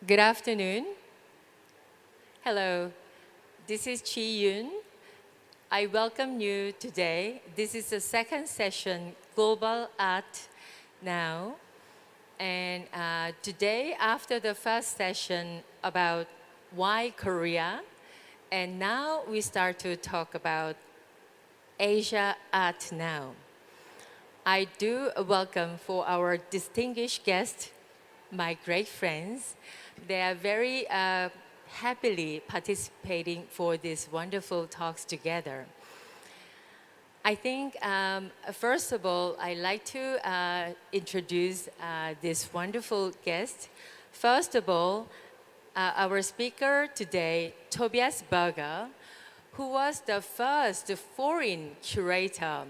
Good afternoon. Hello, this is Chi Yun. I welcome you today. This is the second session, Global Art Now. And today, after the first session about why Korea, and now we start to talk about Asia Art Now. I do welcome for our distinguished guests, my great friends. They are very happily participating for these wonderful talks together. I think, first of all, I'd like to introduce this wonderful guest. First of all, our speaker today, Tobias Berger, who was the first foreign curator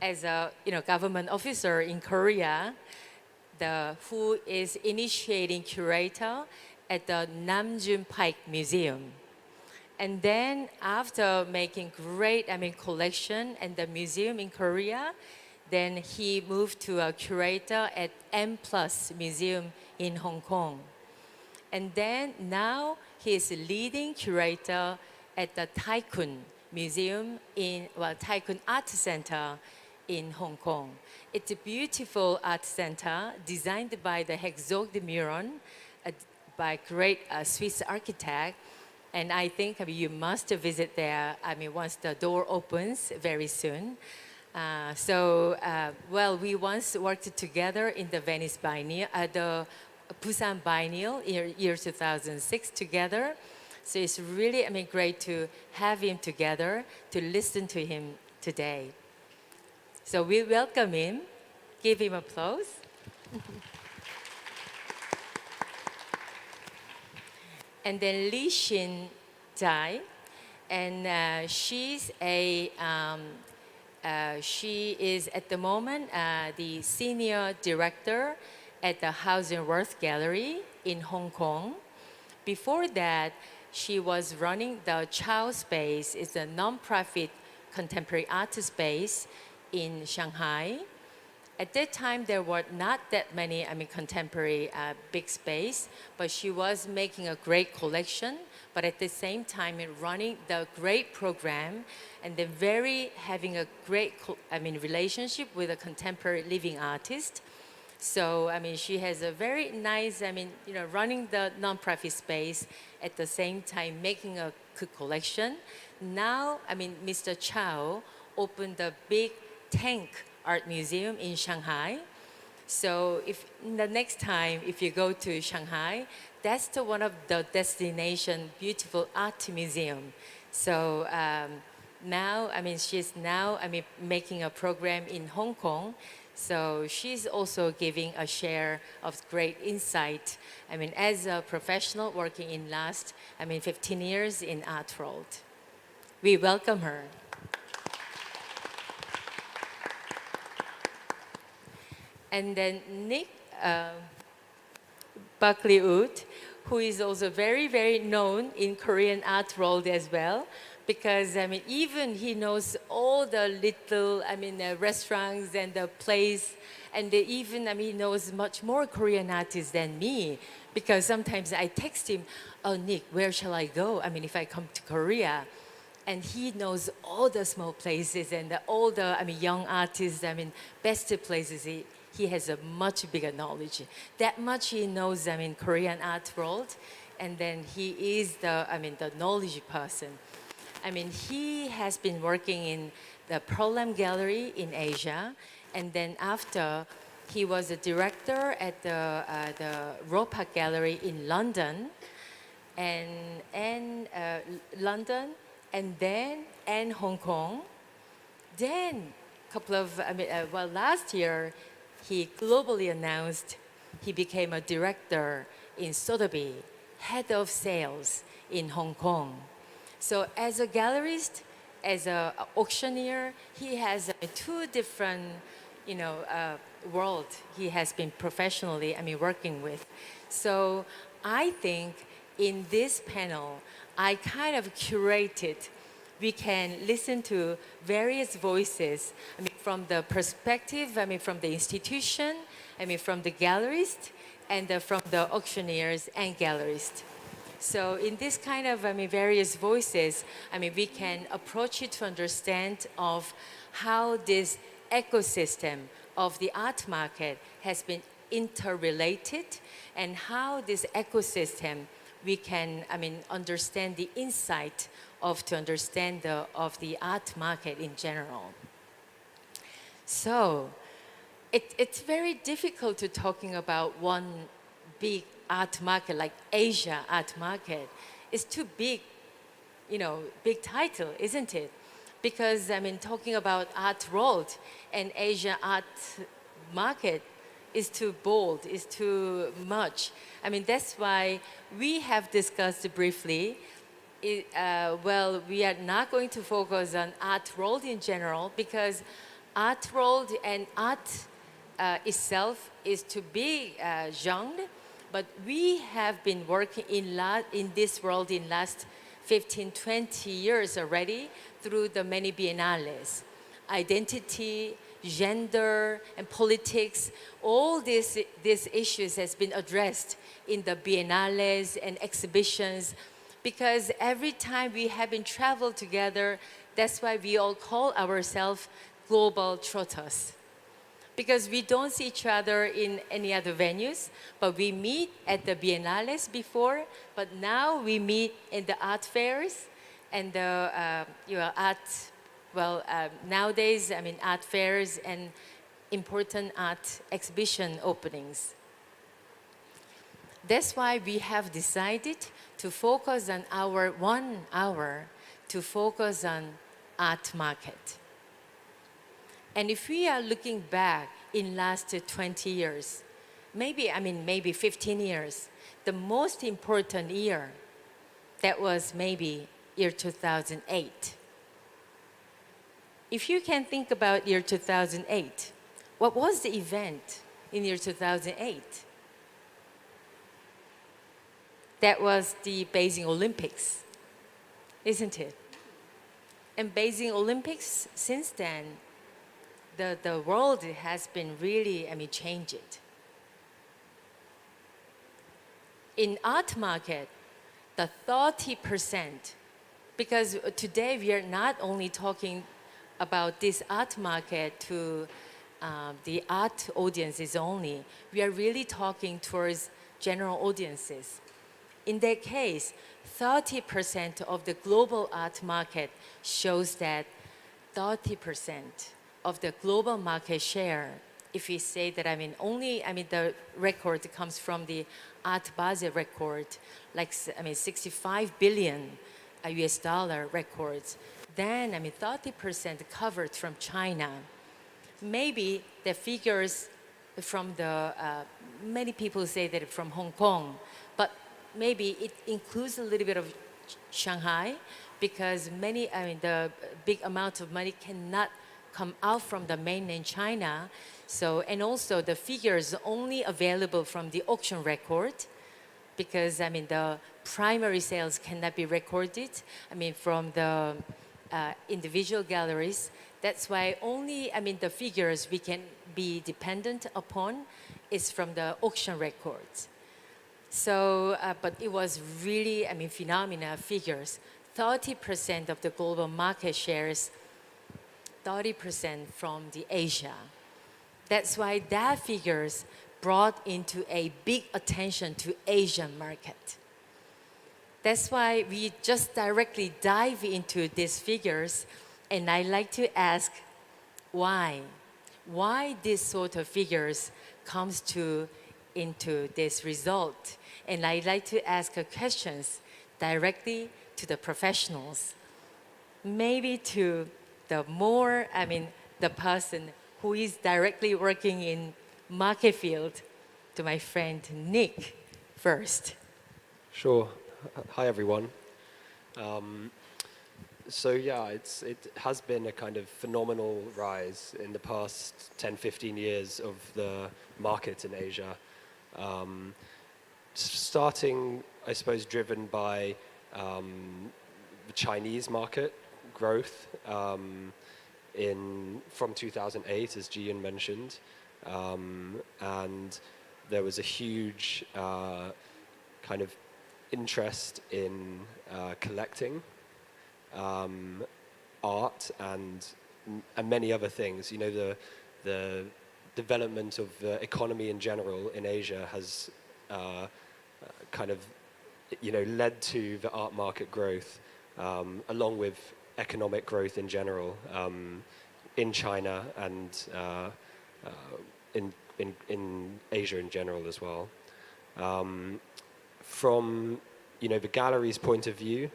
as a government officer in Korea, who is initiating curator at the Namjoon Pike Museum. And then after making great collection and the museum in Korea, then he moved to a curator at M+ Museum in Hong Kong. And then now he is leading curator at the Taikun Museum Taikun A트센터 in Hong Kong. It's a beautiful art center designed by the Herzog de Meuron, by a great Swiss architect. And I think you must visit there, once the door opens very soon. We once worked together in the Venice Biennial, the Busan Biennial, year 2006 together. So it's really great to have him together, to listen to him today. So we welcome him. Give him applause. And then Lihsin Tsai, and she is at the moment the senior director at the House and Worth Gallery in Hong Kong. Before that, she was running the Chao Space. It's a non-profit contemporary art space in Shanghai. At that time, there were not that many contemporary big space, but she was making a great collection, but at the same time running the great program, and then having a great relationship with a contemporary living artist. So she has a very nice running the non-profit space at the same time making a good collection. Now Mr. Chow opened a big tank art museum in Shanghai. So if the next time if you go to Shanghai, that's one of the destination beautiful art museum. So now she's now making a program in Hong Kong. So she's also giving a share of great insight. As a professional working in last 15 years in art world. We welcome her. And then Nick Buckley Wood, who is also very, very known in Korean art world as well, because even he knows all the little restaurants and the place, and even he knows much more Korean artists than me, because sometimes I text him, "Oh Nick, where shall I go? If I come to Korea." And he knows all the small places and all the young artists, best places. He has a much bigger knowledge. That much he knows Korean art world, and then he is the knowledge person. He has been working in the Problem Gallery in Asia, and then after he was a director at the Ropak Gallery in London, and Hong Kong. Then couple of last year he globally announced he became a director in Sotheby, head of sales in Hong Kong. So as a gallerist, as an auctioneer, he has two different world he has been professionally working with. So I think in this panel, I kind of curated. We can listen to various voices from the perspective, from the institution, from the gallerist, and from the auctioneers and gallerists. So in this kind of, various voices, we can approach it to understand of how this ecosystem of the art market has been interrelated, and how this ecosystem we can, understand the insight of to understand of the art market in general. So it's very difficult to talking about one big art market like Asia art market. It's too big, big title, isn't it? Because talking about art world and Asia art market is too bold, is too much. That's why we have discussed briefly. Well, we are not going to focus on art world in general, because art world and art itself is too big genre. But we have been working in this world in last 15, 20 years already through the many biennales. Identity, gender, and politics, all these issues has been addressed in the biennales and exhibitions, because every time we have been traveled together, that's why we all call ourselves global trotters. Because we don't see each other in any other venues, but we meet at the biennales before, but now we meet in the art fairs and the art, nowadays, art fairs and important art exhibition openings. That's why we have decided to focus on our 1 hour to focus on art market. And if we are looking back in last 20 years, maybe 15 years, the most important year, that was maybe year 2008. If you can think about year 2008, what was the event in year 2008? That was the Beijing Olympics, isn't it? And Beijing Olympics, since then, the world has been really, changed. In art market, the 30%, because today we are not only talking about this art market to the art audiences only, we are really talking towards general audiences. In that case, 30% of the global art market shows that 30% of the global market share, if we say that, the record comes from the Art Basel record, like, 65 billion US dollar records, then, 30% covered from China. Maybe the figures from the, many people say that from Hong Kong, but maybe it includes a little bit of Shanghai, because the big amount of money cannot come out from the mainland China. So, and also the figures only available from the auction record, because the primary sales cannot be recorded, from the individual galleries. That's why only, the figures we can be dependent upon is from the auction records. So, but it was really, phenomenal figures. 30% of the global market shares, 30% from the Asia. That's why that figures brought into a big attention to Asian market. That's why we just directly dive into these figures, and I like to ask why? Why this sort of figures comes into this result? And I like to ask questions directly to the professionals, maybe to the more, the person who is directly working in market field, to my friend Nick first. Sure. Hi, everyone. So yeah, it has been a kind of phenomenal rise in the past 10, 15 years of the market in Asia. Starting, I suppose, driven by the Chinese market growth from 2008, as Ji-Yun mentioned, and there was a huge kind of interest in collecting art and many other things. You know, the development of the economy in general in Asia has kind of, you know, led to the art market growth, along with economic growth in general, in China and in Asia in general as well. From, you know, the gallery's point of view,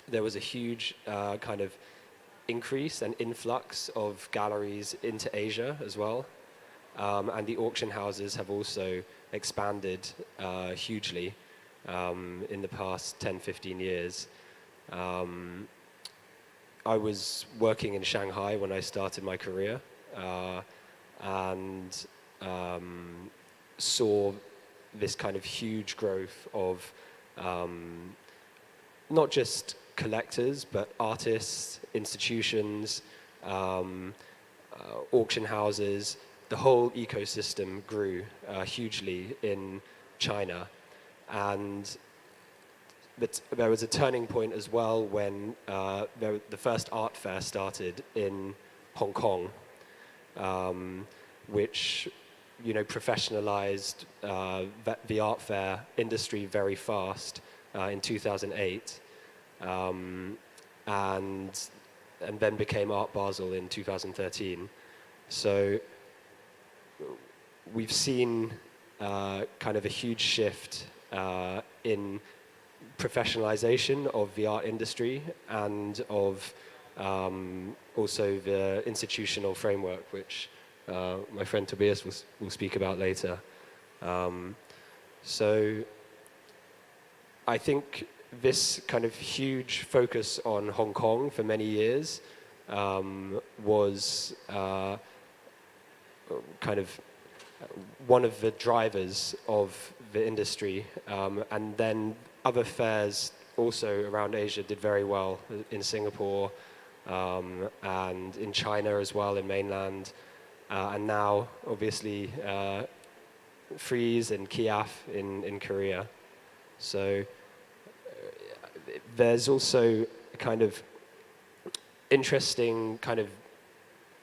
there was a huge kind of increase and influx of galleries into Asia as well. And the auction houses have also expanded hugely in the past 10, 15 years. I was working in Shanghai when I started my career, and saw this kind of huge growth of not just collectors, but artists, institutions, auction houses. The whole ecosystem grew hugely in China. But there was a turning point as well when the first art fair started in Hong Kong, which, you know, professionalized the art fair industry very fast in 2008, and then became Art Basel in 2013. So we've seen kind of a huge shift in professionalization of the art industry and of also the institutional framework, which my friend Tobias will speak about later. So I think this kind of huge focus on Hong Kong for many years was kind of one of the drivers of the industry, and then other fairs also around Asia did very well, in Singapore and in China as well, in mainland, and now obviously Frieze and Kiaf in Korea. So there's also a kind of interesting kind of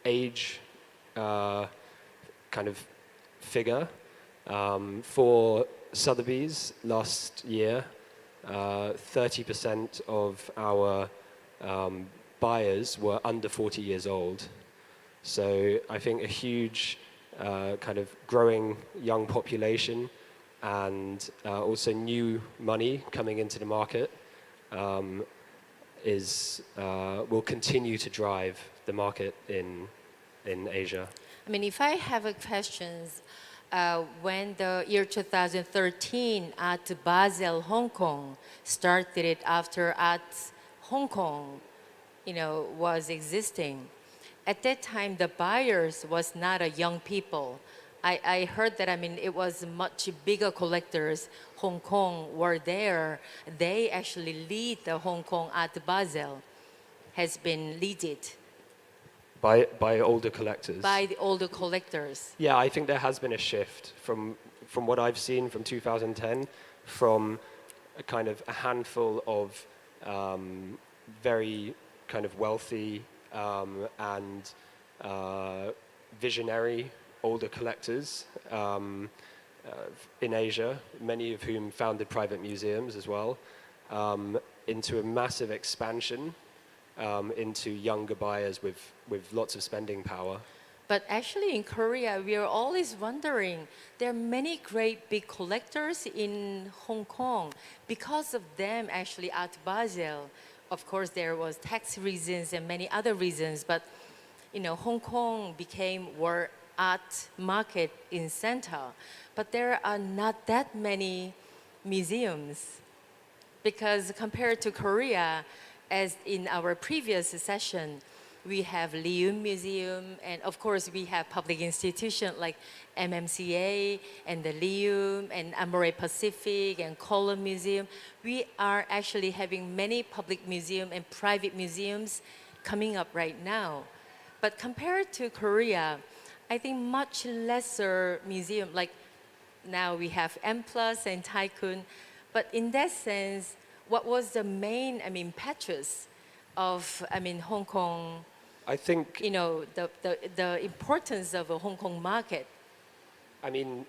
age kind of figure for Sotheby's last year. 30% of our buyers were under 40 years old. So I think a huge kind of growing young population and also new money coming into the market will continue to drive the market in Asia. I mean, if I have a questions, when the year 2013 at Basel, Hong Kong started it after at Hong Kong, you know, was existing. At that time, the buyers was not a young people. I heard that, I mean, it was much bigger collectors. Hong Kong were there. They actually lead the Hong Kong Art Basel, has been leaded. By older collectors? By the older collectors. Yeah, I think there has been a shift from what I've seen from 2010, from a kind of a handful of very kind of wealthy and visionary older collectors in Asia, many of whom founded private museums as well, into a massive expansion into younger buyers with lots of spending power. But actually in Korea, we are always wondering, there are many great big collectors in Hong Kong. Because of them, actually, Art Basel, of course, there was tax reasons and many other reasons, but you know, Hong Kong became world art market in center. But there are not that many museums, because compared to Korea, as in our previous session, we have SUUM Museum, and of course we have public institutions like MMCA and the SUUM and Amore Pacific and Column Museum. We are actually having many public museums and private museums coming up right now. But compared to Korea, I think much lesser museum, like now we have M Plus and Tycoon. But in that sense, what was the main, impetus of, Hong Kong, I think, the importance of a Hong Kong market? I mean,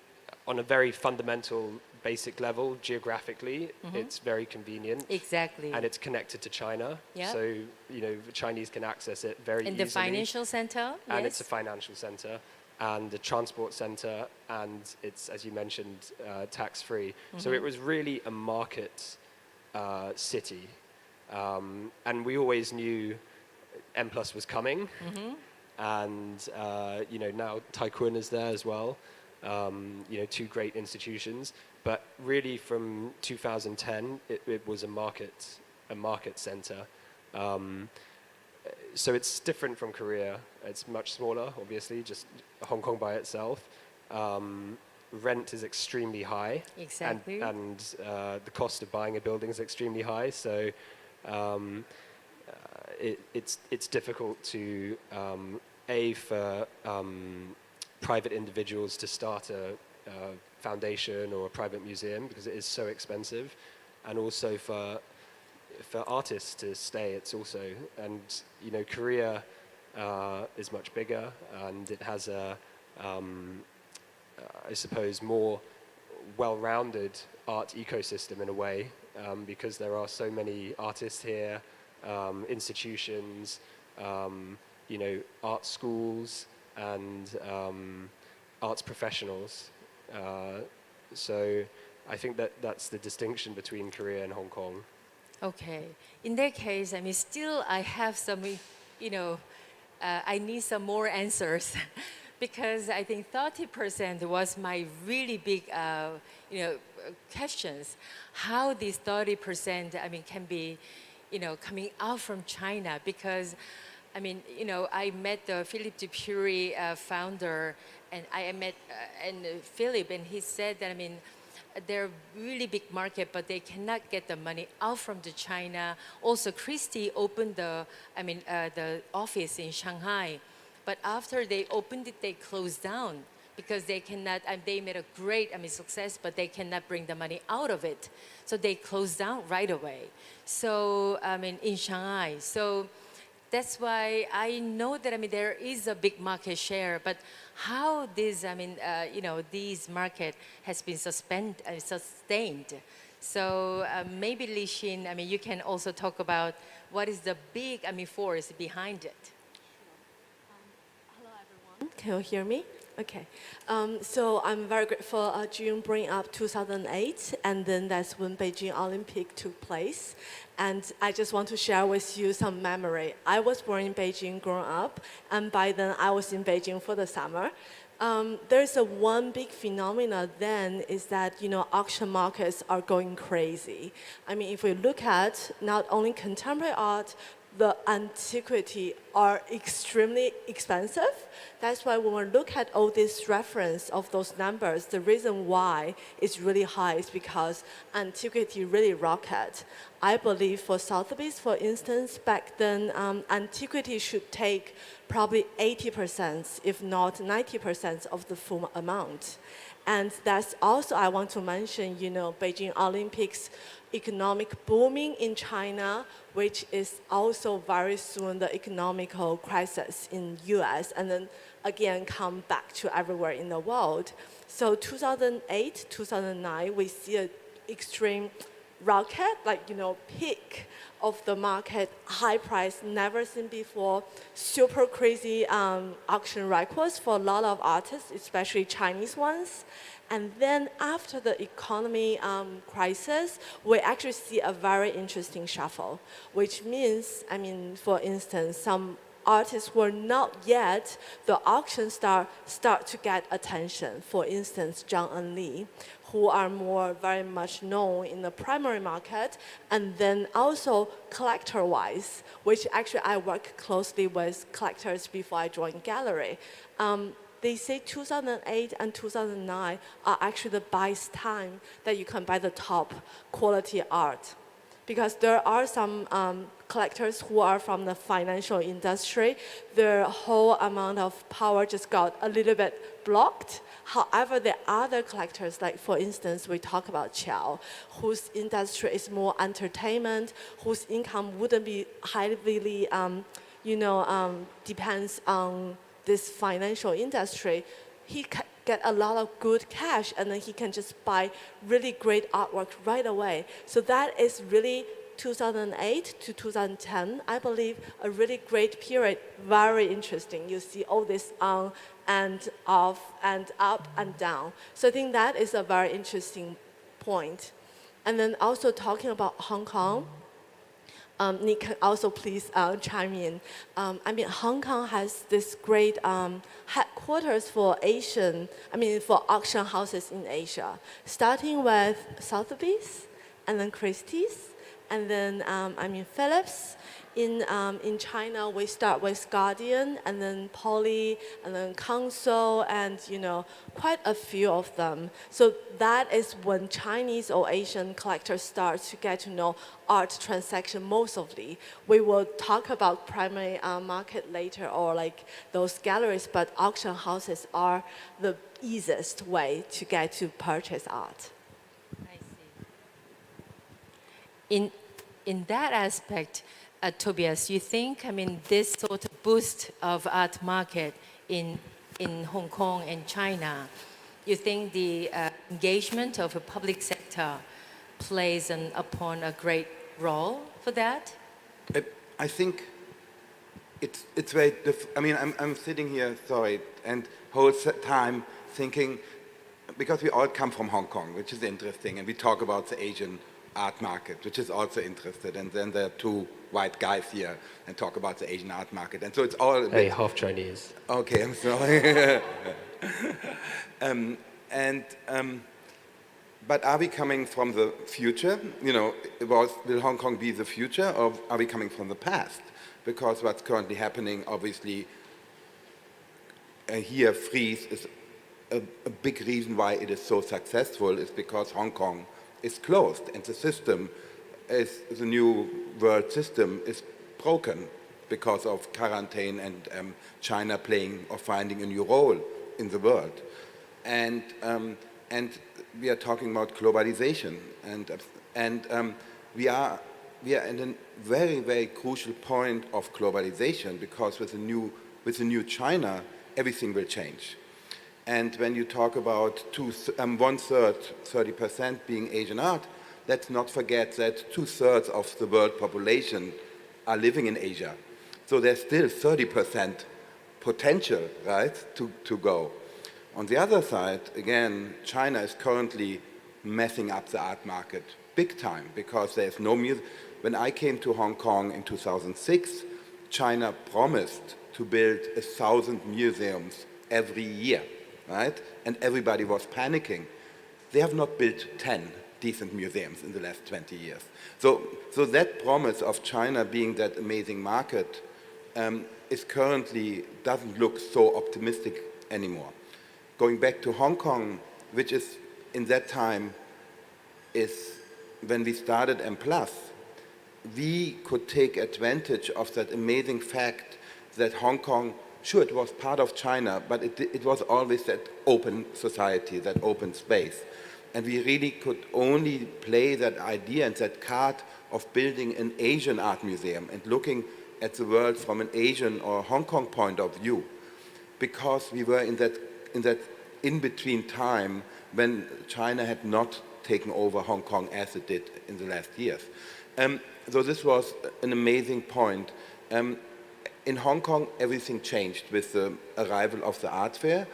on a very fundamental, basic level, geographically, it's very convenient. Exactly. And it's connected to China. Yeah. So, the Chinese can access it very And easily. the financial center? And yes. it's a financial center and a transport center, and it's, as you mentioned, tax-free. So it was really a market city. And we always knew M Plus was coming. And, now Tycoon is there as well. Two great institutions. But really from 2010, it was a market center. So it's different from Korea. It's much smaller, obviously, just Hong Kong by itself. Rent is extremely high. Exactly. And the cost of buying a building is extremely high. So it's difficult to, for private individuals to start a foundation or a private museum because it is so expensive, and also for artists to stay, it's also, and Korea is much bigger, and it has a I suppose more well-rounded art ecosystem in a way, because there are so many artists here, institutions, art schools, and arts professionals. So I think that's the distinction between Korea and Hong Kong. Okay. In that case, still I have some, I need some more answers because I think 30% was my really big, questions. How these 30%, can be, coming out from China, because I met the Philip Dupuy founder, and I met Philip, and he said that they're really big market, but they cannot get the money out from the China. Also, Christie opened the office in Shanghai, but after they opened it, they closed down because they cannot. They made a great success, but they cannot bring the money out of it, so they closed down right away. So in Shanghai, so. That's why I know that there is a big market share, but how this these market has been sustained. So maybe Lihsin, you can also talk about what is the big force behind it. Hello everyone, can you hear me? Okay, so I'm very grateful June bring up 2008, and then that's when Beijing Olympic took place. And I just want to share with you some memory. I was born in Beijing, grown up, and by then I was in Beijing for the summer. There's one big phenomena then is that, auction markets are going crazy. If we look at not only contemporary art, the antiquity are extremely expensive. That's why when we look at all this reference of those numbers, the reason why it's really high is because antiquity really rocket. I believe for Sotheby's, for instance, back then, antiquity should take probably 80%, if not 90% of the full amount. And that's also, I want to mention, Beijing Olympics economic booming in China, which is also very soon the economical crisis in US, and then again come back to everywhere in the world. So 2008, 2009, we see an extreme rocket, peak of the market, high price, never seen before, super crazy auction records for a lot of artists, especially Chinese ones. And then after the economy crisis, we actually see a very interesting shuffle, which means, for instance, some artists were not yet, the auction start to get attention. For instance, Zhang and Li, who are more very much known in the primary market, and then also collector-wise, which actually I work closely with collectors before I joined gallery. They say 2008 and 2009 are actually the best time that you can buy the top quality art. Because there are some collectors who are from the financial industry, their whole amount of power just got a little bit blocked. However, there are other collectors, like for instance, we talk about Chow, whose industry is more entertainment, whose income wouldn't be heavily, depends on this financial industry. He get a lot of good cash, and then he can just buy really great artwork right away. So that is really 2008 to 2010, I believe, a really great period, very interesting. You see all this on and off and up and down. So I think that is a very interesting point. And then also talking about Hong Kong, Nick can also please chime in. Hong Kong has this great headquarters for for auction houses in Asia, starting with Sotheby's, and then Christie's, and then Philips. In China, we start with Guardian, and then Poly, and then Council, and quite a few of them. So that is when Chinese or Asian collectors start to get to know art transaction mostly. We will talk about primary market later, or like those galleries, but auction houses are the easiest way to get to purchase art. I see. In that aspect, Tobias, you think, this sort of boost of art market in Hong Kong and China, you think the engagement of the public sector plays upon a great role for that? I think it's very I'm sitting here, and whole time thinking, because we all come from Hong Kong, which is interesting, and we talk about the Asian art market, which is also interested, and then there are two white guys here and talk about the Asian art market, and so it's all a bit, half Chinese. Okay, I'm sorry. But are we coming from the future? Will Hong Kong be the future, or are we coming from the past? Because what's currently happening, obviously, here freeze is a big reason why it is so successful is because Hong Kong is closed, and the system the new world system is broken because of quarantine and China playing or finding a new role in the world. And we are talking about globalization, and we are at a very, very crucial point of globalization, because with the new China, everything will change. And when you talk about 1/3, 30% being Asian art, let's not forget that 2/3 of the world population are living in Asia. So there's still 30% potential, right, to go. On the other side, again, China is currently messing up the art market big time, because there's no music. When I came to Hong Kong in 2006, China promised to build 1,000 museums every year, right? And everybody was panicking. They have not built 10 decent museums in the last 20 years. So that promise of China being that amazing market is currently doesn't look so optimistic anymore. Going back to Hong Kong, which is in that time is when we started M+, we could take advantage of that amazing fact that Hong Kong, sure, it was part of China, but it was always that open society, that open space. And we really could only play that idea and that card of building an Asian art museum and looking at the world from an Asian or Hong Kong point of view, because we were in that in-between time when China had not taken over Hong Kong as it did in the last years. So this was an amazing point. In Hong Kong, everything changed with the arrival of the art fair,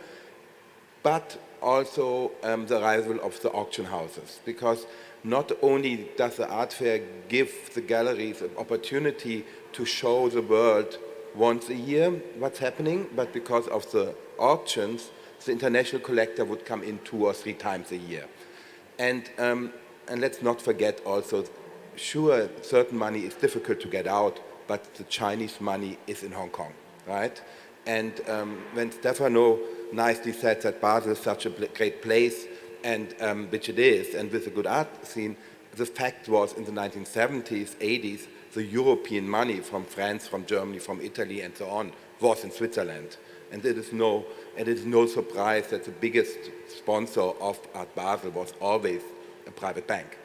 but also the arrival of the auction houses, because not only does the art fair give the galleries an opportunity to show the world once a year what's happening, but because of the auctions, the international collector would come in 2 or 3 times a year. And let's not forget also, sure, certain money is difficult to get out, but the Chinese money is in Hong Kong, right? And when Stefano nicely said that Basel is such a great place, and which it is, and with a good art scene, the fact was in the 1970s, 80s, the European money from France, from Germany, from Italy, and so on, was in Switzerland. And it is no surprise that the biggest sponsor of Art Basel was always a private bank.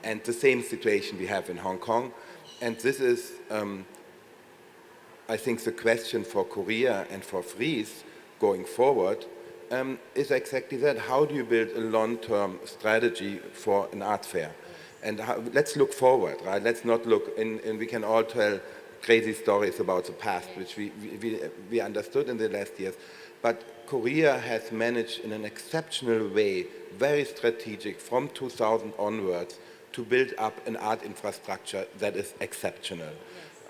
And the same situation we have in Hong Kong. And this is, I think, the question for Korea and for Fries going forward is exactly that. How do you build a long-term strategy for an art fair? And let's look forward, right? Let's not look, and we can all tell crazy stories about the past, which we understood in the last years. But Korea has managed in an exceptional way, very strategic, from 2000 onwards, to build up an art infrastructure that is exceptional.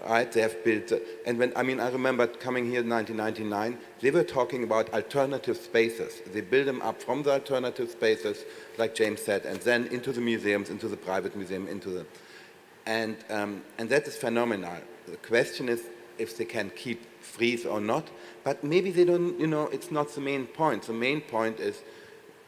Right? They have built, and I remember coming here in 1999, they were talking about alternative spaces. They build them up from the alternative spaces, like James said, and then into the museums, into the private museum, and that is phenomenal. The question is if they can keep Fries or not, but maybe they don't, it's not the main point. The main point is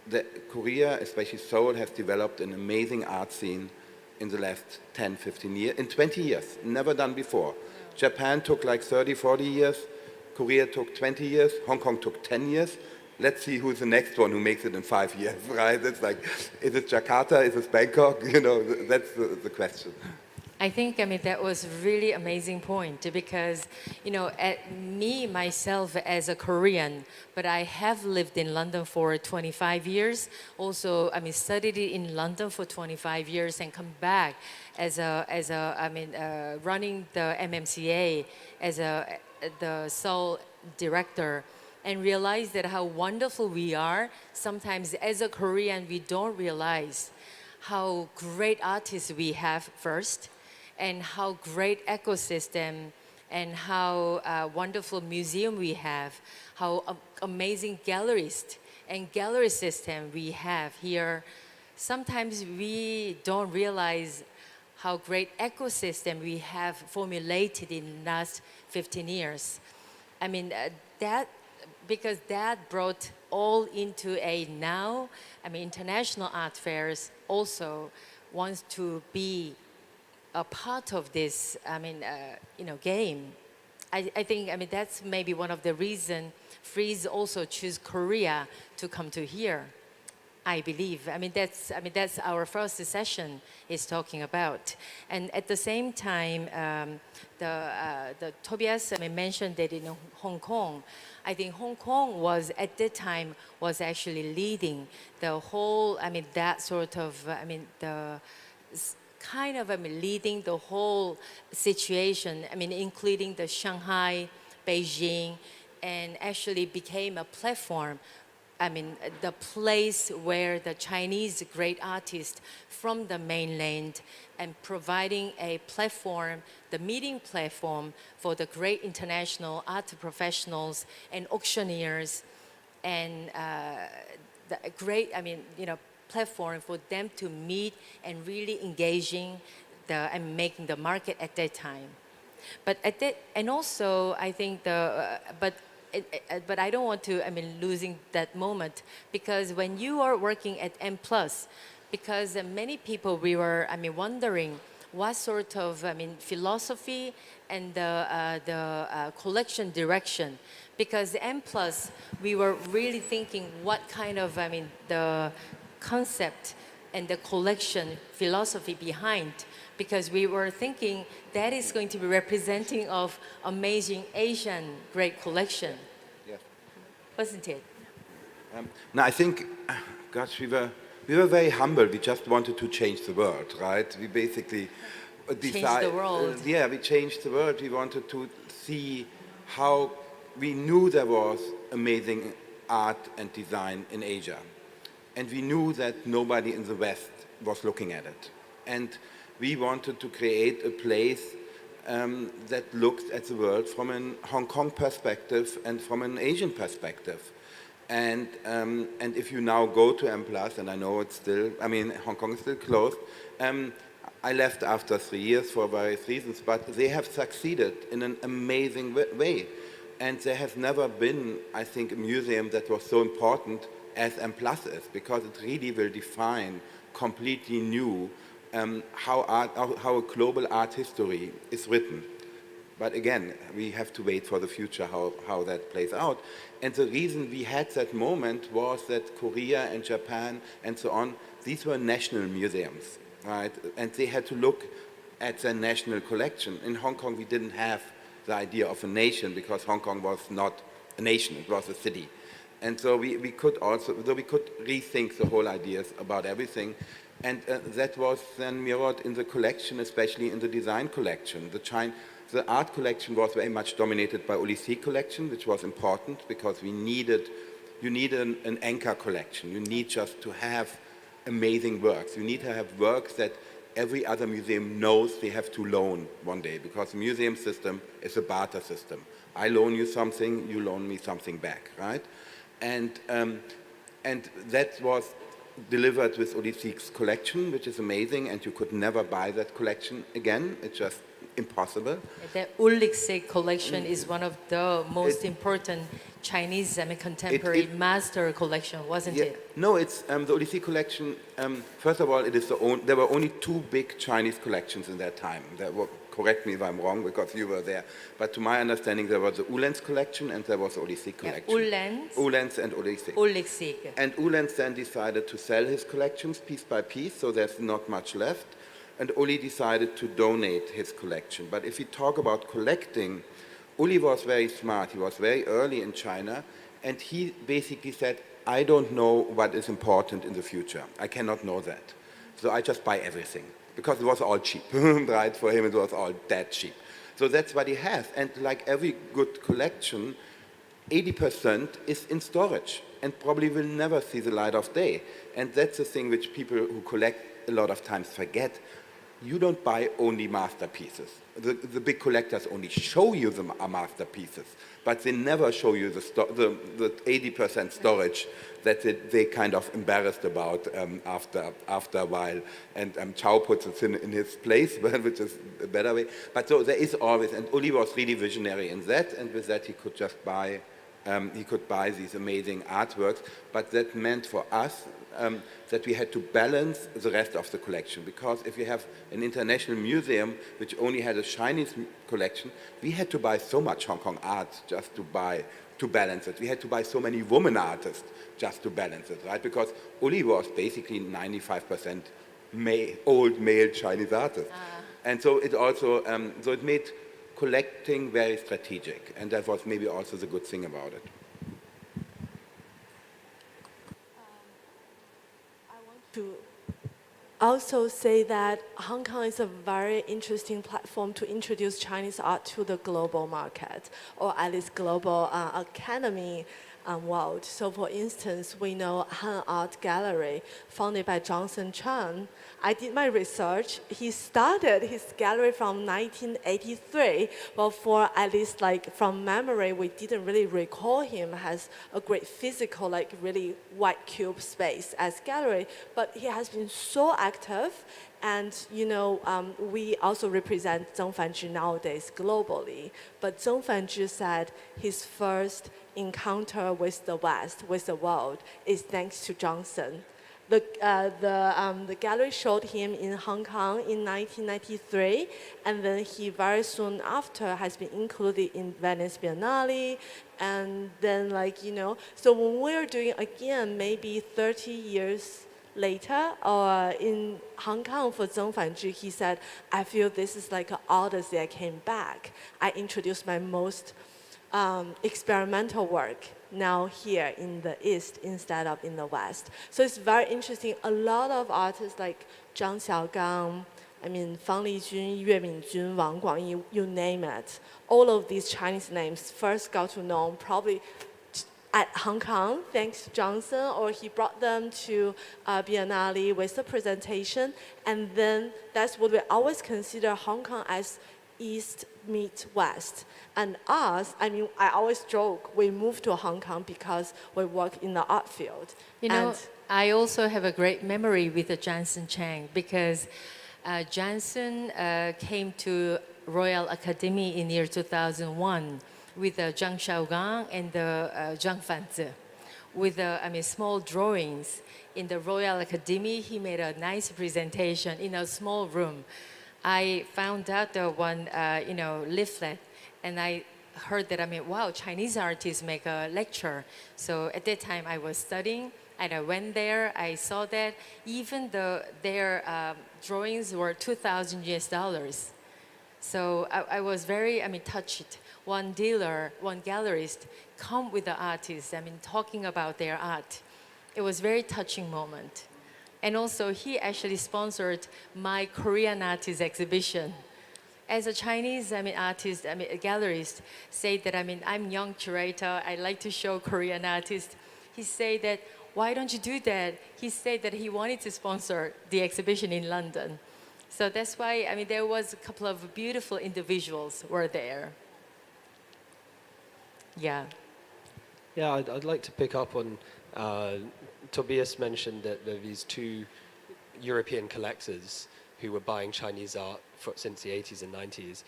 that Korea, especially Seoul, has developed an amazing art scene in the last 10, 15 years, in 20 years, never done before. Japan took like 30, 40 years, Korea took 20 years, Hong Kong took 10 years. Let's see who's the next one who makes it in 5 years, right? It's like, is it Jakarta, is it Bangkok? That's the question. I think, that was a really amazing point because, me, myself, as a Korean, but I have lived in London for 25 years. Also, studied in London for 25 years and come back as running the MMCA as the sole director and realize that how wonderful we are. Sometimes as a Korean, we don't realize how great artists we have first, and how great ecosystem and how wonderful museum we have, how amazing galleries and gallery system we have here. Sometimes we don't realize how great ecosystem we have formulated in the last 15 years. Because that brought all into a now, international art fairs also wants to be a part of this, game. I think, that's maybe one of the reasons Fries also choose Korea to come to here. I believe. That's our first session is talking about. And at the same time, the Tobias mentioned that in Hong Kong, I think Hong Kong was at that time was actually leading the whole. That sort of. Leading the whole situation, including the Shanghai, Beijing, and actually became a platform, the place where the Chinese great artists from the mainland and providing a platform, the meeting platform for the great international art professionals and auctioneers and the great, platform for them to meet and really engaging and making the market at that time. But and also I think but I don't want to losing that moment because when you are working at M+, because many people we were wondering what sort of philosophy and the collection direction, because M+, we were really thinking what kind of the concept and the collection philosophy behind, because we were thinking that is going to be representing of amazing Asian great collection. Yes. Wasn't it? No, I think, gosh, we were very humble. We just wanted to change the world, right? We basically Change the world. We changed the world. We wanted to see how we knew there was amazing art and design in Asia. And we knew that nobody in the West was looking at it. And we wanted to create a place that looks at the world from a Hong Kong perspective and from an Asian perspective. And if you now go to M+, and I know it's still, Hong Kong is still closed. I left after 3 years for various reasons, but they have succeeded in an amazing way. And there has never been, I think, a museum that was so important as M+ is, because it really will define completely new how a global art history is written. But again, we have to wait for the future how that plays out. And the reason we had that moment was that Korea and Japan and so on, these were national museums, right? And they had to look at their national collection. In Hong Kong, we didn't have the idea of a nation because Hong Kong was not a nation, it was a city. And so we could rethink the whole ideas about everything. And that was then mirrored in the collection, especially in the design collection. The art collection was very much dominated by Lihsin collection, which was important because you needed an anchor collection. You need just to have amazing works. You need to have works that every other museum knows they have to loan one day, because the museum system is a barter system. I loan you something, you loan me something back, right? And that was delivered with Lihsin's collection, which is amazing, and you could never buy that collection again. It's just impossible. The Lihsin collection is one of the most important Chinese contemporary master collection, wasn't it? No, it's the Lihsin collection. First of all, there were only two big Chinese collections in that time. Correct me if I'm wrong, because you were there. But to my understanding, there was the Uhlens collection and there was the Lihsin collection. Uhlens and Lihsin. And Uhlens then decided to sell his collections piece by piece, so there's not much left. And Uli decided to donate his collection. But if we talk about collecting, Uli was very smart. He was very early in China, and he basically said, I don't know what is important in the future. I cannot know that. So I just buy everything, because it was all cheap, right? For him, it was all that cheap. So that's what he has. And like every good collection, 80% is in storage and probably will never see the light of day. And that's the thing which people who collect a lot of times forget. You don't buy only masterpieces. The big collectors only show you the masterpieces, but they never show you the 80% storage that they kind of embarrassed about after a while. And Chow puts it in his place, which is a better way. But so there is always, and Uli was really visionary in that, and with that he could just buy these amazing artworks. But that meant for us that we had to balance the rest of the collection, because if you have an international museum which only had a Chinese collection, we had to buy so much Hong Kong art just to balance it. We had to buy so many women artists just to balance it, right? Because Uli was basically 95% old male Chinese artist. And so it also, so it made collecting very strategic, and that was maybe also the good thing about it. To also say that Hong Kong is a very interesting platform to introduce Chinese art to the global market, or at least global academy world. So for instance, we know Han Art Gallery, founded by Johnson Chang. I did my research. He started his gallery from 1983. Well, for at least from memory, we didn't really recall him as a great physical, really white cube space as gallery. But he has been so active. And, we also represent Zheng Fanzhi nowadays globally. But Zheng Fanzhi said his first encounter with the West, with the world, is thanks to Johnson. The gallery showed him in Hong Kong in 1993, and then he very soon after has been included in Venice Biennale, and then so when we're doing again, maybe 30 years later, or in Hong Kong for Zheng Fanzhi, he said, I feel this is like an odyssey. I came back. I introduced my most experimental work now here in the East instead of in the West. So it's very interesting. A lot of artists like Zhang Xiaogang, Fang Lijun, Yue Mingjun, Wang Guangyi, you name it. All of these Chinese names first got to know probably at Hong Kong, thanks to Johnson, or he brought them to Biennale with the presentation. And then that's what we always consider Hong Kong as East meet West. And us, I always joke, we moved to Hong Kong because we work in the art field. I also have a great memory with Johnson Chang, because Johnson came to Royal Academy in year 2001 with Zhang Xiaogang and Zhang Fanzi, with small drawings. In the Royal Academy, he made a nice presentation in a small room. I found out one leaflet and I heard that, wow, Chinese artists make a lecture. So at that time I was studying, and I went there, I saw that even their drawings were $2,000. So I was very, touched. One dealer, one gallerist come with the artists, talking about their art. It was a very touching moment. And also he actually sponsored my Korean artist exhibition. As a Chinese artist, a gallerist, say that I'm young curator, I like to show Korean artists. He said that, why don't you do that? He said that he wanted to sponsor the exhibition in London. So that's why, there was a couple of beautiful individuals were there. Yeah. Yeah, I'd like to pick up on, Tobias mentioned that there are these two European collectors who were buying Chinese art since the 80s and 90s.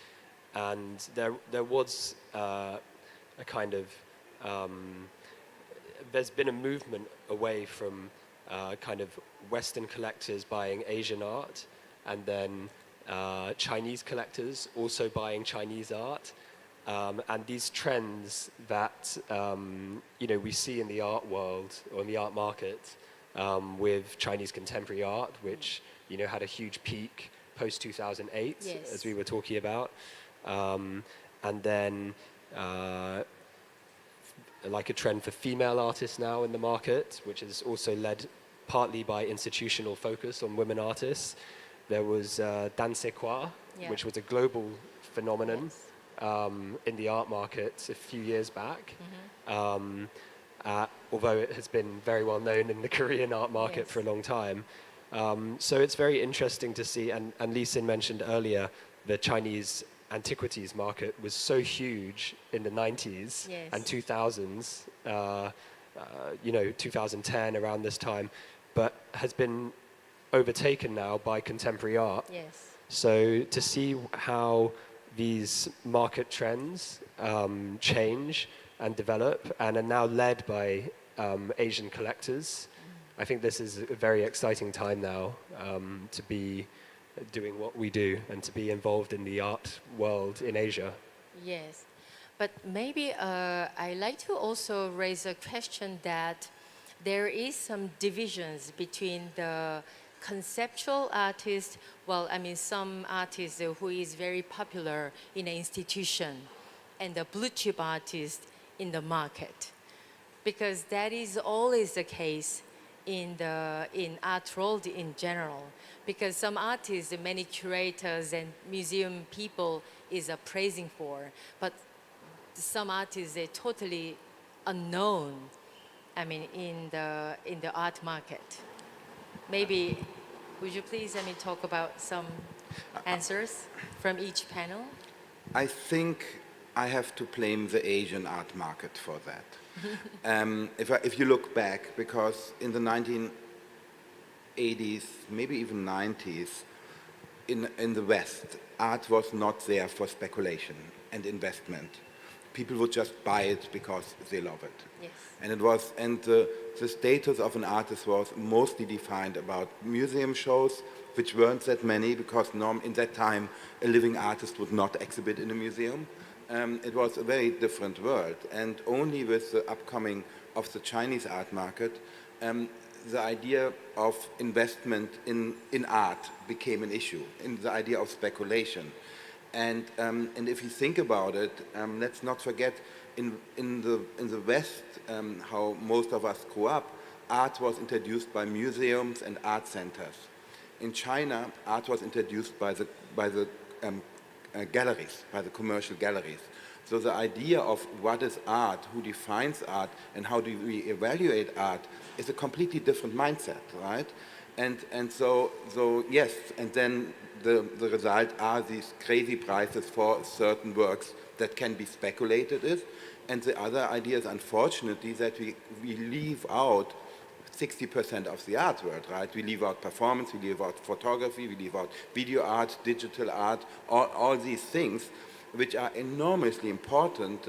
And there was a kind of, there's been a movement away from kind of Western collectors buying Asian art, and then Chinese collectors also buying Chinese art. And these trends that we see in the art world or in the art market with Chinese contemporary art, which had a huge peak post 2008, yes, as we were talking about, and then like a trend for female artists now in the market, which is also led partly by institutional focus on women artists. There was Danse Quoi, yeah, which was a global phenomenon. yes, In the art market a few years back, mm-hmm, although it has been very well known in the Korean art market, yes, for a long time. So it's very interesting to see, and Lihsin mentioned earlier, the Chinese antiquities market was so huge in the 90s, yes, and 2000s, 2010, around this time, but has been overtaken now by contemporary art. yes, So to see how these market trends change and develop and are now led by Asian collectors, I think this is a very exciting time now to be doing what we do and to be involved in the art world in Asia. yes. But maybe I like to also raise a question that there is some divisions between the conceptual artist, some artist who is very popular in an institution, and the blue chip artist in the market, because that is always the case in art world in general. Because some artists, many curators and museum people is praising for, but some artists are totally unknown. In the art market. Maybe, would you please, talk about some answers from each panel? I think I have to blame the Asian art market for that. If you look back, because in the 1980s, maybe even 90s, in the West, art was not there for speculation and investment. People would just buy it because they love it. Yes. And the status of an artist was mostly defined about museum shows, which weren't that many, because in that time a living artist would not exhibit in a museum. It was a very different world, and only with the upcoming of the Chinese art market, the idea of investment in art became an issue, in the idea of speculation. And if you think about it, let's not forget, in the West, how most of us grew up, art was introduced by museums and art centers. In China, art was introduced by the galleries, by the commercial galleries. So the idea of what is art, who defines art, and how do we evaluate art is a completely different mindset, right? And so yes, and then the result are these crazy prices for certain works that can be speculated with. And the other idea is, unfortunately, that we leave out 60% of the art world, right? We leave out performance, we leave out photography, we leave out video art, digital art, all these things, which are enormously important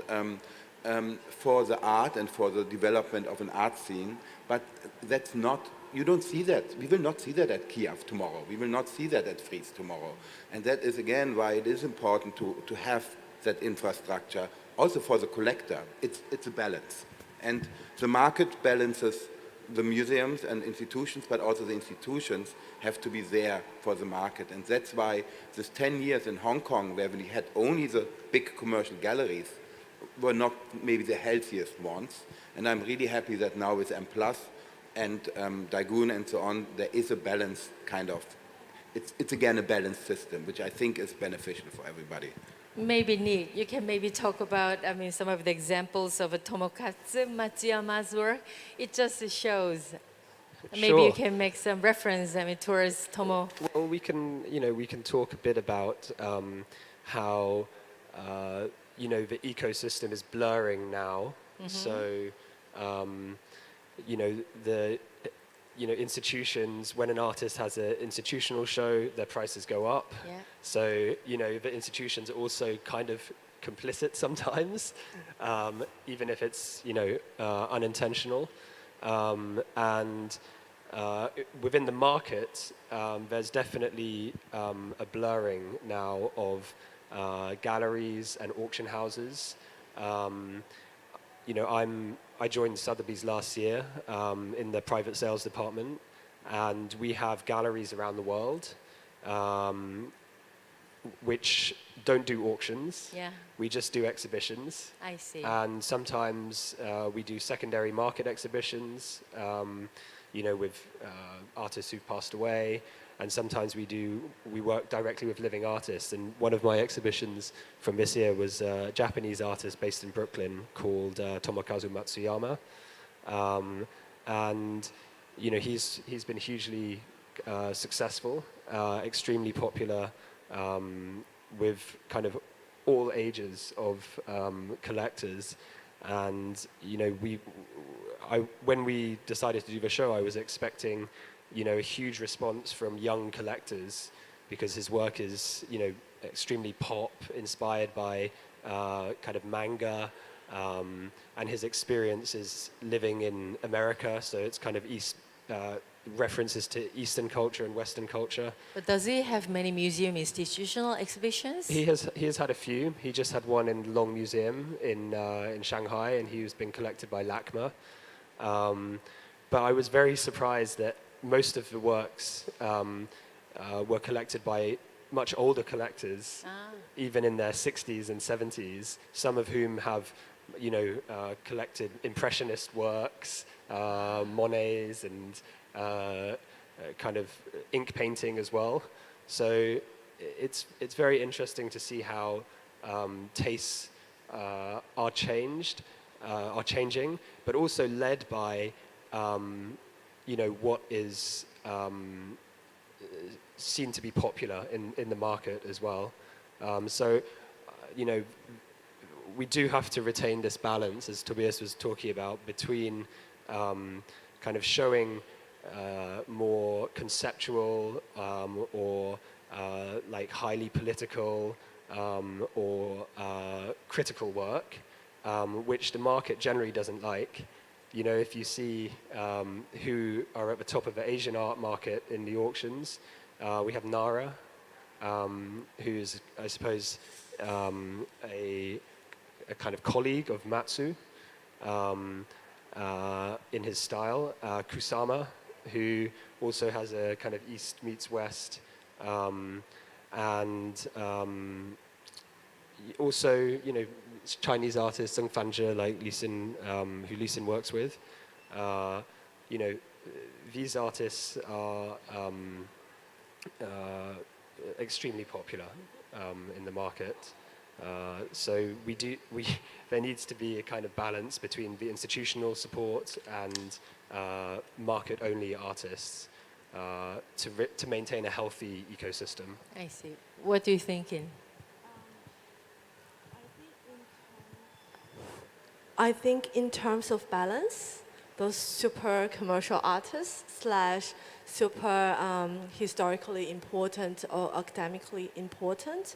for the art and for the development of an art scene. But that's not, you don't see that. We will not see that at Kiev tomorrow. We will not see that at Fries tomorrow. And that is, again, why it is important to have that infrastructure, also for the collector. It's a balance. And the market balances the museums and institutions, but also the institutions have to be there for the market. And that's why this 10 years in Hong Kong, where we had only the big commercial galleries, were not maybe the healthiest ones. And I'm really happy that now with M+ and Daegun and so on, there is a balance kind of. It's again a balanced system, which I think is beneficial for everybody. Maybe neat. You can maybe talk about, some of the examples of Tomokatsu Matsuyama's work. It just shows. Maybe you Sure. can make some reference, towards Tomo. Well, we can talk a bit about how the ecosystem is blurring now. So, institutions, when an artist has an institutional show, their prices go up. Yeah. So, the institutions are also kind of complicit sometimes, even if it's, unintentional. And within the market, there's definitely a blurring now of galleries and auction houses. I joined Sotheby's last year in the private sales department, and we have galleries around the world which don't do auctions. Yeah. We just do exhibitions. I see. And sometimes we do secondary market exhibitions, with artists who've passed away. And sometimes we work directly with living artists. And one of my exhibitions from this year was a Japanese artist based in Brooklyn called Tomokazu Matsuyama. And, he's been hugely successful, extremely popular with kind of all ages of collectors. And, when we decided to do the show, I was expecting a huge response from young collectors because his work is, extremely pop, inspired by kind of manga, and his experience is living in America, so it's kind of references to Eastern culture and Western culture. But does he have many museum institutional exhibitions? He has had a few. He just had one in Long Museum in Shanghai, and he was being collected by LACMA. But I was very surprised that most of the works were collected by much older collectors, even in their 60s and 70s, some of whom have, collected Impressionist works, Monets, and kind of ink painting as well. So it's very interesting to see how tastes are changing, but also led by what is seen to be popular in the market as well. We do have to retain this balance, as Tobias was talking about, between kind of showing more conceptual or like highly political or critical work, which the market generally doesn't like. If you see who are at the top of the Asian art market in the auctions, we have Nara, who's, I suppose, a kind of colleague of Matsu in his style. Kusama, who also has a kind of East meets West, and also, Chinese artists, Zheng Fangzhe, like Lihsin, who Lihsin works with. These artists are extremely popular in the market. So there needs to be a kind of balance between the institutional support and market-only artists to maintain a healthy ecosystem. I see. What do you think? I think in terms of balance, those super commercial artists / super historically important or academically important,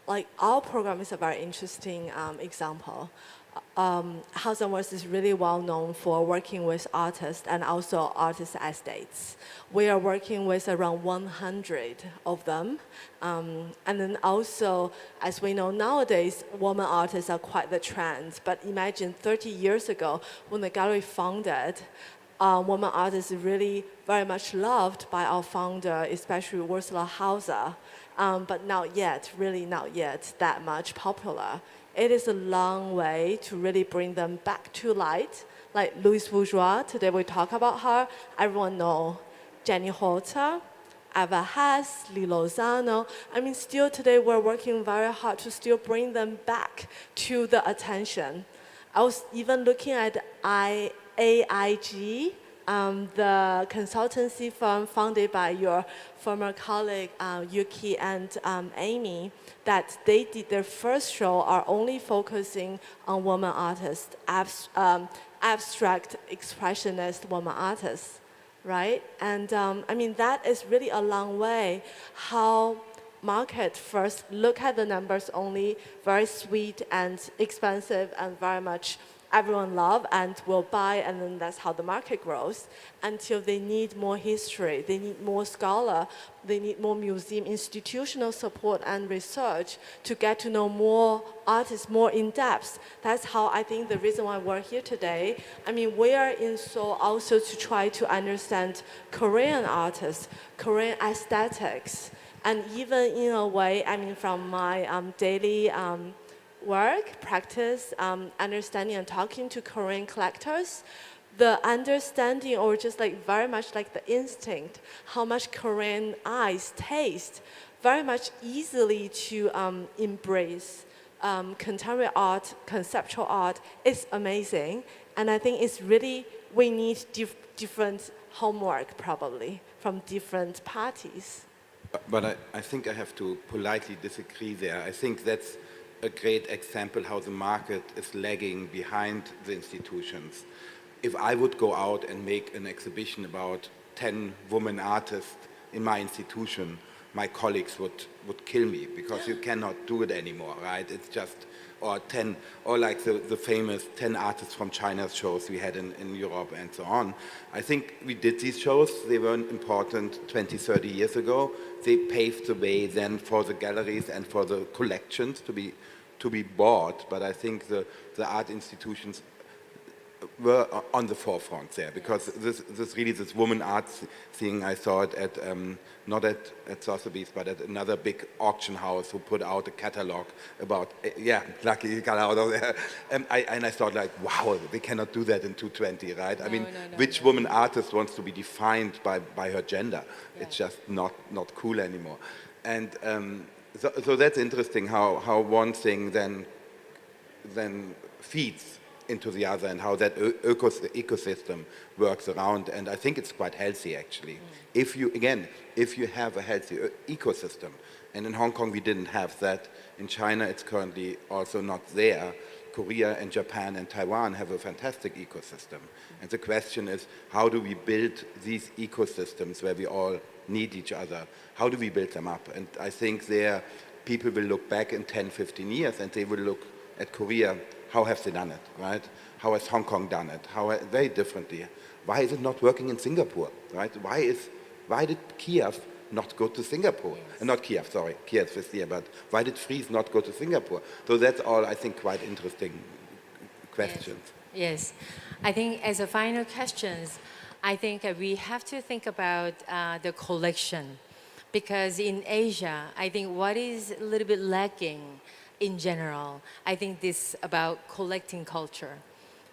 like our program is a very interesting example. House and Works is really well known for working with artists and also artist estates. We are working with around 100 of them. And then also, as we know nowadays, women artists are quite the trend. But imagine 30 years ago, when the gallery founded, women artists really very much loved by our founder, especially Ursula Hauser. But not yet, really not yet that much popular. It is a long way to really bring them back to light. Like Louise Bourgeois, today we talk about her. Everyone know Jenny Holter, Eva Hess, Lee Lozano. I mean, still today we're working very hard to still bring them back to the attention. I was even looking at AIG, the consultancy firm founded by your former colleague Yuki and Amy, that they did their first show are only focusing on women artists, abstract expressionist women artists, right? And I mean, that is really a long way how market first look at the numbers only, very sweet and expensive and very much everyone love and will buy, and then that's how the market grows, until they need more history, they need more scholar, they need more museum institutional support and research to get to know more artists more in depth. That's how I think the reason why we're here today. I mean, we are in Seoul also to try to understand Korean artists, Korean aesthetics, and even in a way, I mean, from my daily work, practice, understanding and talking to Korean collectors, the understanding or just like very much like the instinct, how much Korean eyes taste, very much easily to embrace contemporary art, conceptual art is amazing. And I think it's really, we need different homework probably from different parties. But I think I have to politely disagree there. I think that's a great example how the market is lagging behind the institutions. If I would go out and make an exhibition about 10 women artists in my institution, my colleagues would kill me because you cannot do it anymore, right? It's just, or 10, or like the famous 10 artists from China shows we had in Europe and so on. I think we did these shows, they weren't important 20, 30 years ago. They paved the way then for the galleries and for the collections to be bought, but I think the art institutions were on the forefront there, because this woman art thing, I saw it at, not at Sotheby's, but at another big auction house who put out a catalog about, lucky he got out of there. And I thought like, wow, they cannot do that in 220, right? I mean, which woman artist wants to be defined by her gender? Yeah. It's just not cool anymore. And so that's interesting how one thing then feeds into the other and how that ecosystem works around. And I think it's quite healthy, actually. If you have a healthy ecosystem, and in Hong Kong we didn't have that. In China it's currently also not there. Korea and Japan and Taiwan have a fantastic ecosystem. And the question is, how do we build these ecosystems where we all need each other? How do we build them up? And I think there people will look back in 10, 15 years and they will look at Korea. How have they done it, right? How has Hong Kong done it? Very differently. Why is it not working in Singapore, right? Why did Kiev not go to Singapore? Yes. Not Kiev, sorry. Kiev is here, but why did Fries not go to Singapore? So that's all, I think, quite interesting questions. Yes. I think as a final questions, I think we have to think about the collection. Because in Asia, I think what is a little bit lacking in general, I think this about collecting culture.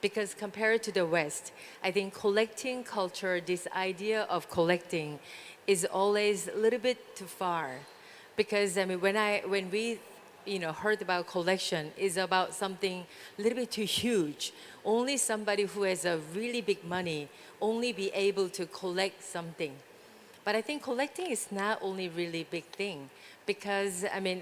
Because compared to the West, I think collecting culture, this idea of collecting is always a little bit too far. Because I mean, when we heard about collection, is about something a little bit too huge. Only somebody who has a really big money only be able to collect something. But I think collecting is not only really big thing, because I mean,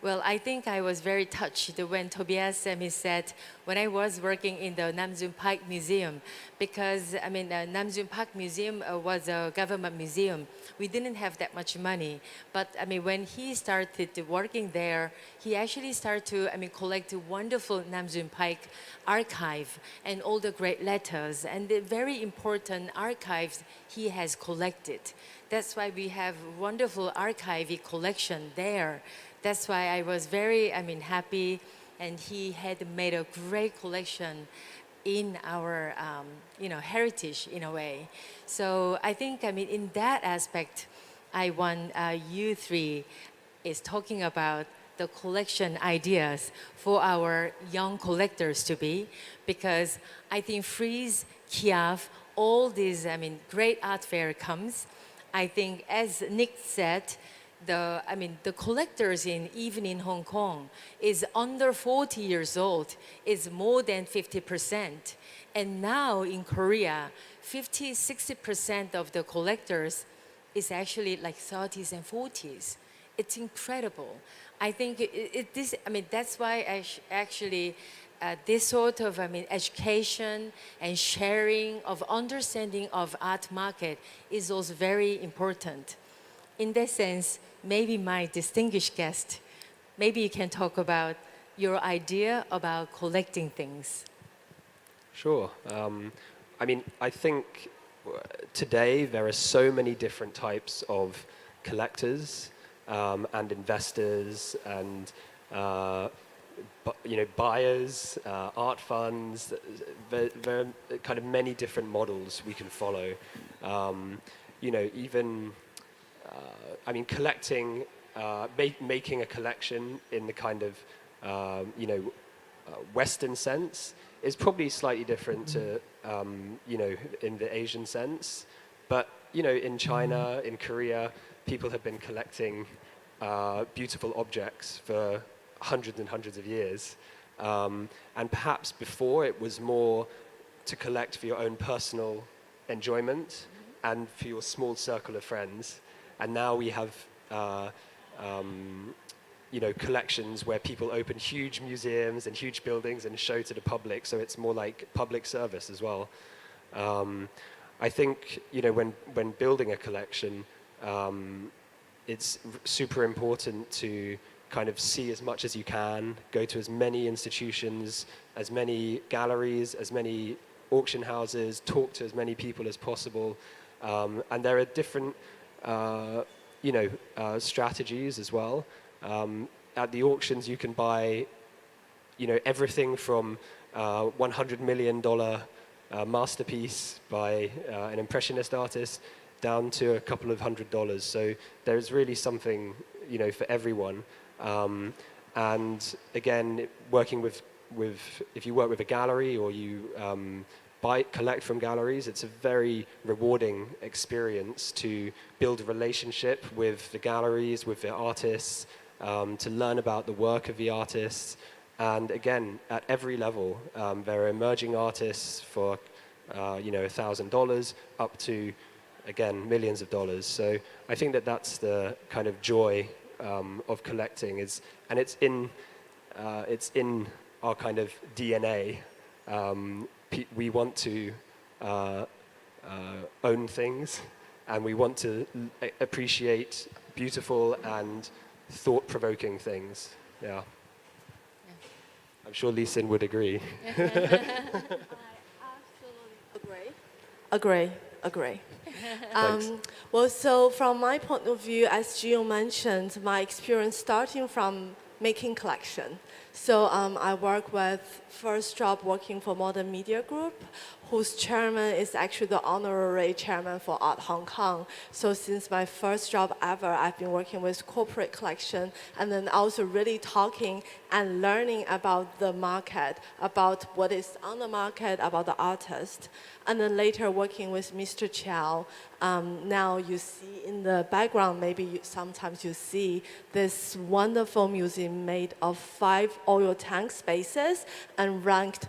well, I think I was very touched when Tobias said when I was working in the Namjoon Park Museum, because I mean, Namjoon Park Museum was a government museum. We didn't have that much money, but I mean, when he started working there, he actually started to collect a wonderful Namjoon Park archive and all the great letters and the very important archives he has collected. That's why we have wonderful archive collection there. That's why I was very, happy, and he had made a great collection in our, heritage in a way. So I think, in that aspect, I want you three is talking about the collection ideas for our young collectors to be, because I think Frieze, Kiev, all these, great art fair comes. I think, as Nick said, the collectors even in Hong Kong is under 40 years old, is more than 50%. And now in Korea, 50, 60% of the collectors is actually like 30s and 40s. It's incredible. I think that's why this sort of education and sharing of understanding of art market is also very important. In that sense, maybe my distinguished guest, maybe you can talk about your idea about collecting things. Sure. I think today there are so many different types of collectors and investors and buyers, art funds. There are kind of many different models we can follow. Collecting, making a collection in the kind of, Western sense is probably slightly different to, in the Asian sense. But, in China, in Korea, people have been collecting beautiful objects for hundreds and hundreds of years. And perhaps before it was more to collect for your own personal enjoyment and for your small circle of friends. And now we have, collections where people open huge museums and huge buildings and show to the public. So it's more like public service as well. I think, when building a collection, it's super important to kind of see as much as you can, go to as many institutions, as many galleries, as many auction houses, talk to as many people as possible. And there are different, strategies as well. At the auctions, you can buy, everything from $100 million masterpiece by an impressionist artist down to a couple of $100. So there's really something, for everyone. And again, working with if you work with a gallery or you collect from galleries, it's a very rewarding experience to build a relationship with the galleries, with the artists, to learn about the work of the artists. And again, at every level, there are emerging artists for $1,000 up to, again, millions of dollars. So I think that's the kind of joy of collecting, and it's in our kind of DNA. We want to own things, and we want to appreciate beautiful and thought-provoking things. Yeah. I'm sure Lihsin would agree. I absolutely agree. Well, so from my point of view, as Gio mentioned, my experience starting from making collection. So I work with first job working for Modern Media Group, whose chairman is actually the honorary chairman for Art Hong Kong. So since my first job ever, I've been working with corporate collection and then also really talking and learning about the market, about what is on the market, about the artist. And then later working with Mr. Chow. Now you see in the background, maybe sometimes you see this wonderful museum made of 5 oil tank spaces and ranked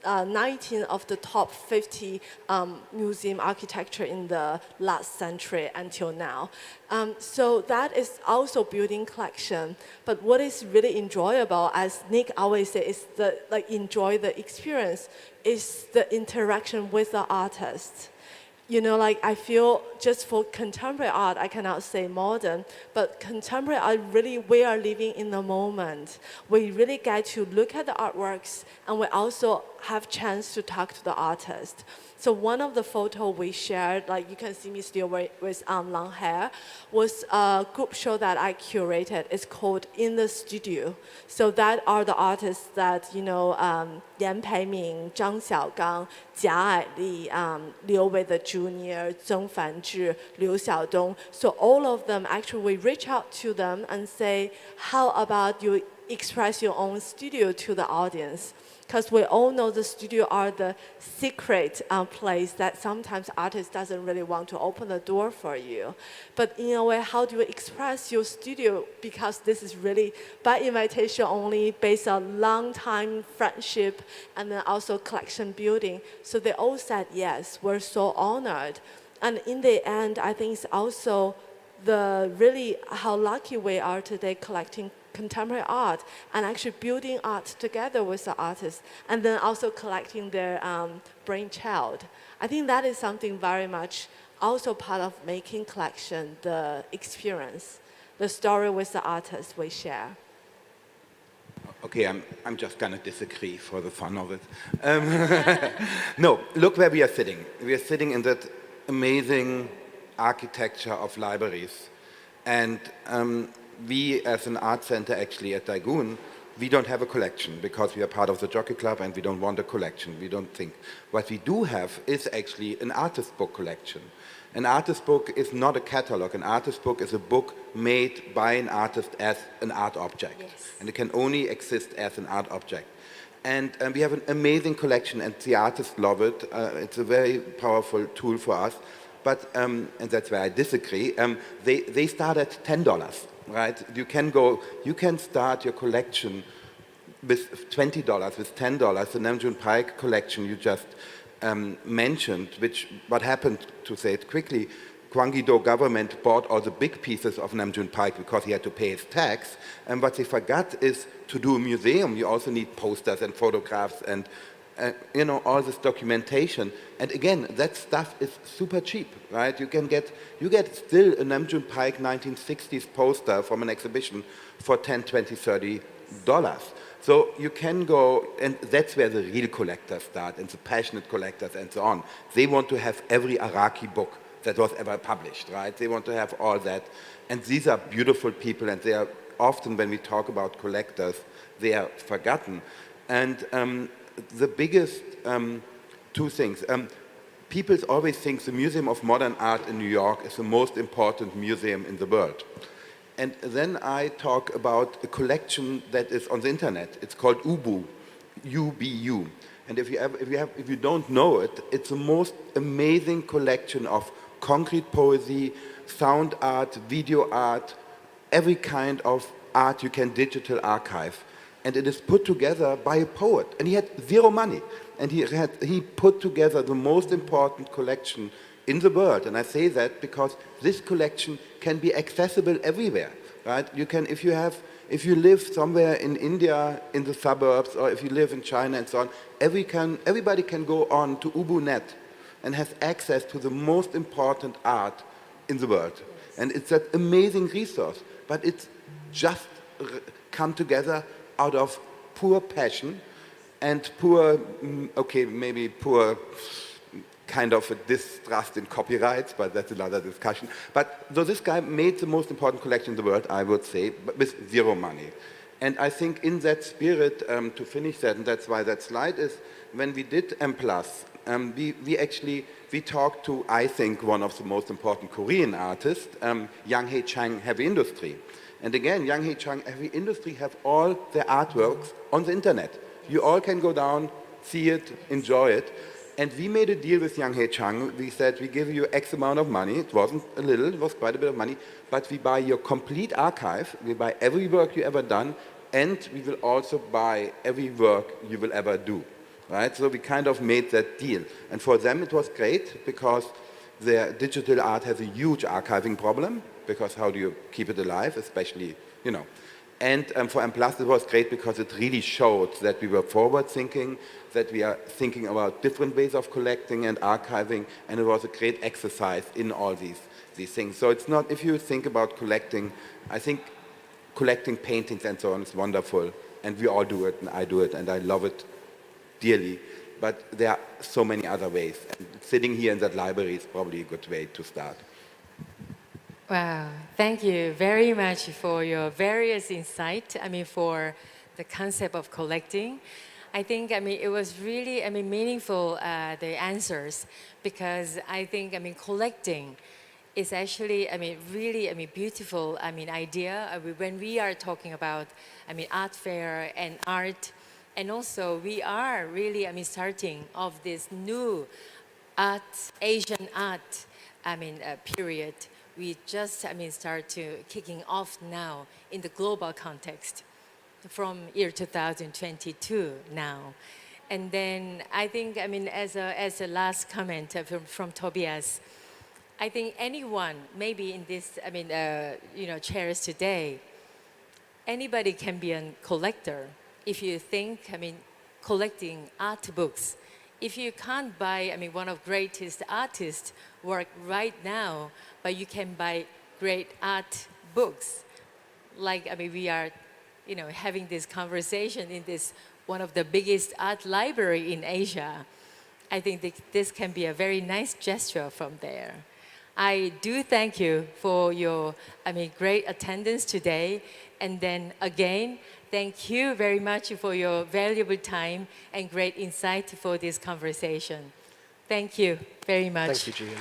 19 of the top 50 museum architecture in the last century until now. So that is also building collection. But what is really enjoyable, as Nick always says, is enjoy the experience, is the interaction with the artist. You know, I feel just for contemporary art, I cannot say modern, but contemporary art, really, we are living in the moment. We really get to look at the artworks, and we also have chance to talk to the artist. So one of the photo we shared, you can see me still with long hair, was a group show that I curated. It's called In the Studio. So that are the artists that, Yan Peiming, Zhang Xiaogang, Jia Aili, Liu Wei the Jr., Zheng Fanzhi, Liu Xiaodong. So all of them, actually, we reach out to them and say, how about you express your own studio to the audience? Because we all know the studio are the secret place that sometimes artists doesn't really want to open the door for you. But in a way, how do you express your studio? Because this is really by invitation only, based on long time friendship and then also collection building. So they all said yes, we're so honored. And in the end, I think it's also really how lucky we are today collecting contemporary art and actually building art together with the artists, and then also collecting their brainchild. I think that is something very much also part of making collection, the experience, the story with the artists we share. Okay, I'm just going to disagree for the fun of it. No, look where we are sitting. We are sitting in that amazing architecture of libraries. And we, as an art center actually at Daegun, we don't have a collection because we are part of the Jockey Club and we don't want a collection. We don't think. What we do have is actually an artist book collection. An artist book is not a catalog. An artist book is a book made by an artist as an art object. Yes. And it can only exist as an art object. And we have an amazing collection and the artists love it. It's a very powerful tool for us. But, and that's where I disagree, they start at $10, right? You can start your collection with $20, with $10. The Namjoon Paik collection you just mentioned, what happened, to say it quickly, Gyeonggi-do government bought all the big pieces of Namjoon Paik because he had to pay his tax. And what they forgot is to do a museum, you also need posters and photographs and all this documentation. And again, that stuff is super cheap, right? You get still a Namjoon Paik 1960s poster from an exhibition for $10, $20, $30. So you can go, and that's where the real collectors start, and the passionate collectors and so on. They want to have every Araki book that was ever published, right? They want to have all that. And these are beautiful people, and they are often, when we talk about collectors, they are forgotten. And the biggest two things. People always think the Museum of Modern Art in New York is the most important museum in the world. And then I talk about a collection that is on the internet. It's called UBU, U-B-U. And if you don't know it, it's the most amazing collection of concrete poesy, sound art, video art, every kind of art you can digital archive. And it is put together by a poet. And he had zero money. And he put together the most important collection in the world. And I say that because this collection can be accessible everywhere, right? You can, if you live somewhere in India, in the suburbs, or if you live in China and so on, everybody can go on to UBU.net and has access to the most important art in the world. Yes. And it's that amazing resource. But it's just come together out of poor passion and poor kind of a distrust in copyrights, but that's another discussion. But so this guy made the most important collection in the world, I would say, but with zero money. And I think in that spirit, to finish that, and that's why that slide is, when we did M+, we talked to, I think, one of the most important Korean artists, Yang Hae Chang Heavy Industry. And again, Yang Hae Chang Heavy Industry have all their artworks on the internet. You all can go down, see it, enjoy it. And we made a deal with Yang Hae Chang. We said, we give you X amount of money. It wasn't a little, it was quite a bit of money. But we buy your complete archive. We buy every work you ever done. And we will also buy every work you will ever do. right? So we kind of made that deal. And for them it was great because their digital art has a huge archiving problem, because how do you keep it alive, especially, you know. And for M+, it was great because it really showed that we were forward-thinking, that we are thinking about different ways of collecting and archiving, and it was a great exercise in all these things. So it's not, if you think about collecting, I think collecting paintings and so on is wonderful, and we all do it, and I do it, and I love it dearly. But there are so many other ways. And sitting here in that library is probably a good way to start. Wow, thank you very much for your various insight. For the concept of collecting. I think, it was really, meaningful, the answers, because I think, collecting is actually, really, beautiful, idea. When we are talking about, art fair and art, and also we are really, starting of this new art, Asian art, period. We just, start to kicking off now in the global context from year 2022 now. And then I think, as a last comment from Tobias, I think anyone, maybe in this, chairs today, anybody can be a collector. If you think, collecting art books, if you can't buy, one of greatest artists' work right now, but you can buy great art books, like, we are, having this conversation in this one of the biggest art library in Asia. I think this can be a very nice gesture from there. I do thank you for your, great attendance today. And then again, thank you very much for your valuable time and great insight for this conversation. Thank you very much. Thank you, Jean.